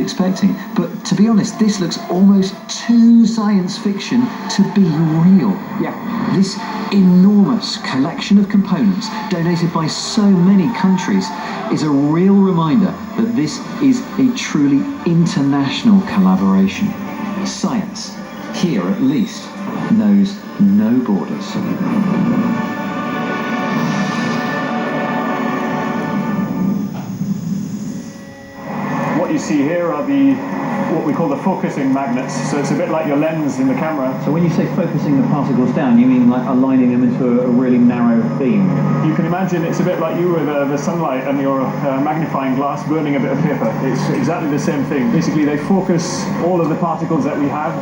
expecting. But to be honest, this looks almost too science fiction to be real. Yeah, this enormous collection of components donated by so many countries is a real reminder that this is a truly international collaboration. Science, here at least, knows no borders. What you see here are what we call the focusing magnets, so it's a bit like your lens in the camera. So when you say focusing the particles down, you mean like aligning them into a really narrow beam? You can imagine it's a bit like you with the sunlight and your magnifying glass burning a bit of paper. It's exactly the same thing. Basically, they focus all of the particles that we have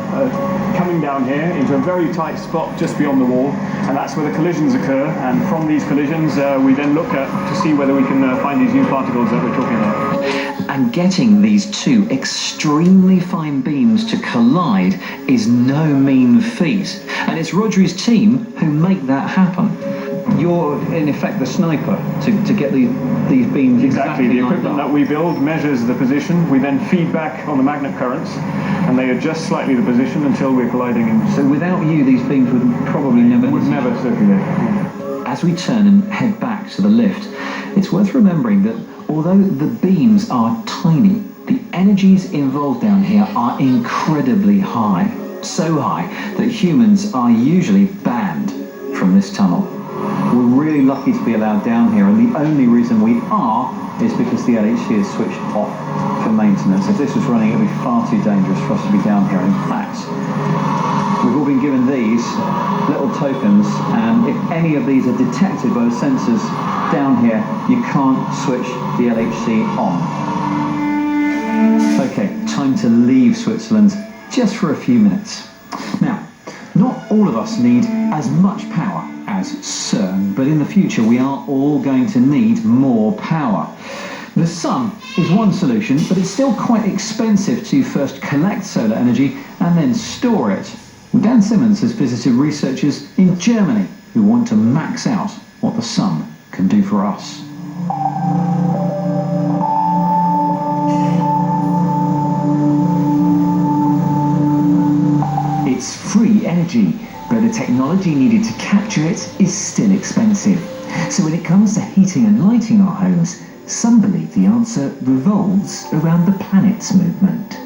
coming down here into a very tight spot just beyond the wall, and that's where the collisions occur. And from these collisions, we then look at to see whether we can find these new particles that we're talking about. And getting these two extremely fine beams to collide is no mean feat. And it's Rhodri's team who make that happen. You're, in effect, the sniper to get these beams exactly the equipment that we build measures the position. We then feed back on the magnet currents, and they adjust slightly the position until we're colliding. So without you, these beams would probably never circulate. As we turn and head back to the lift, it's worth remembering that although the beams are tiny, the energies involved down here are incredibly high. So high that humans are usually banned from this tunnel. We're really lucky to be allowed down here, and the only reason we are is because the LHC is switched off for maintenance. If this was running, it would be far too dangerous for us to be down here. In fact, we've all been given these little tokens, and if any of these are detected by the sensors down here, you can't switch the LHC on. Okay, time to leave Switzerland just for a few minutes. Now, not all of us need as much power as CERN, but in the future we are all going to need more power. The sun is one solution, but it's still quite expensive to first collect solar energy and then store it. Dan Simmons has visited researchers in Germany who want to max out what the sun can do for us. It's free energy, but the technology needed to capture it is still expensive. So when it comes to heating and lighting our homes, some believe the answer revolves around the planet's movement.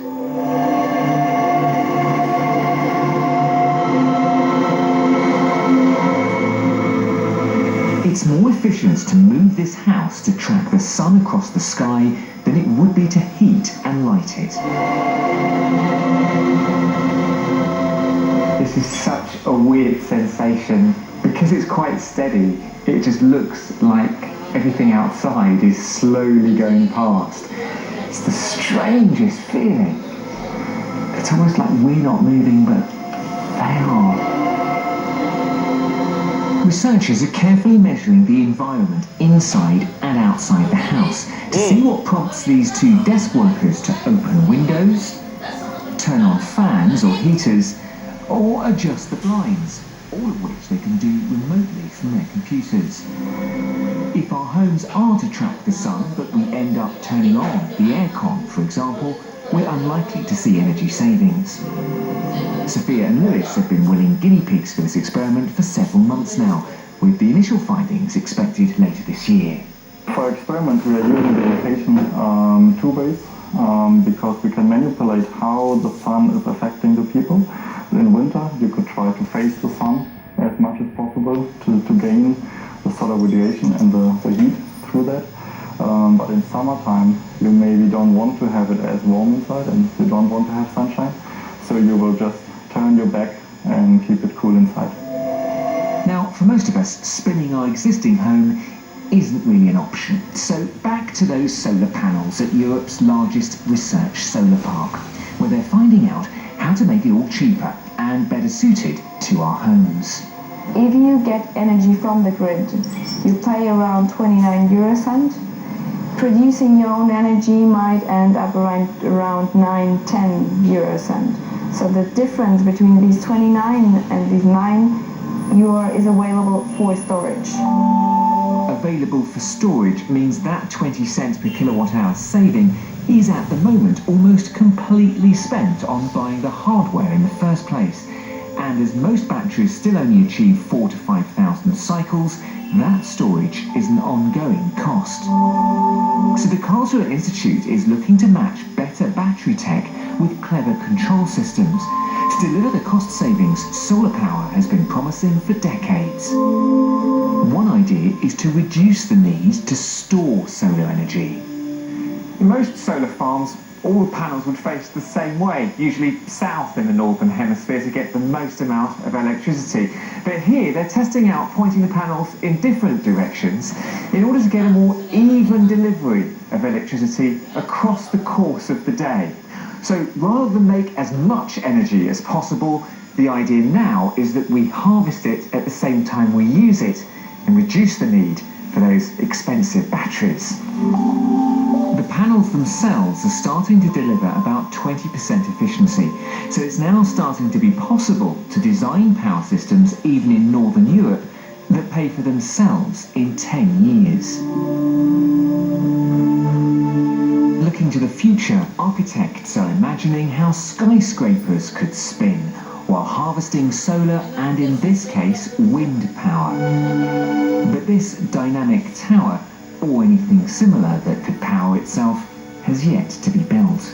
It's more efficient to move this house to track the sun across the sky than it would be to heat and light it. This is such a weird sensation. Because it's quite steady, it just looks like everything outside is slowly going past. It's the strangest feeling. It's almost like we're not moving, but they are. Researchers are carefully measuring the environment inside and outside the house to see what prompts these two desk workers to open windows, turn on fans or heaters, or adjust the blinds, all of which they can do remotely from their computers. If our homes are to track the sun, but we end up turning on the aircon, for example, we're unlikely to see energy savings. Sophia and Lewis have been willing guinea pigs for this experiment for several months now, with the initial findings expected later this year. For experiment, we are using the location two ways, because we can manipulate how the sun is affecting the people. In winter, you could try to face the sun as much as possible to gain the solar radiation and the heat through that. But in summertime, you maybe don't want to have it as warm inside, and you don't want to have sunshine, so you will just turn your back and keep it cool inside. Now, for most of us, spinning our existing home isn't really an option. So back to those solar panels at Europe's largest research solar park, where they're finding out how to make it all cheaper and better suited to our homes. If you get energy from the grid, you pay around 29 euro cent. Producing your own energy might end up around 9-10 euro cent. So the difference between these 29 and these 9 euro is available for storage. A available for storage means that 20 cents per kilowatt hour saving is at the moment almost completely spent on buying the hardware in the first place. And as most batteries still only achieve 4,000 to 5,000 cycles, that storage is an ongoing cost. So the Karlsruhe Institute is looking to match better battery tech with clever control systems. To deliver the cost savings, solar power has been promising for decades. One idea is to reduce the need to store solar energy. In most solar farms, all the panels would face the same way, usually south in the northern hemisphere to get the most amount of electricity. But here they're testing out pointing the panels in different directions in order to get a more even delivery of electricity across the course of the day. So rather than make as much energy as possible, the idea now is that we harvest it at the same time we use it and reduce the need for those expensive batteries. The panels themselves are starting to deliver about 20% efficiency, so it's now starting to be possible to design power systems even in Northern Europe that pay for themselves in 10 years. Looking to the future, architects are imagining how skyscrapers could spin while harvesting solar and, in this case, wind power. But this dynamic tower, or anything similar that could power itself, has yet to be built.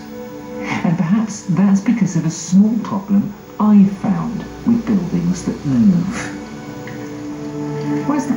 And perhaps that's because of a small problem I've found with buildings that move. Where's the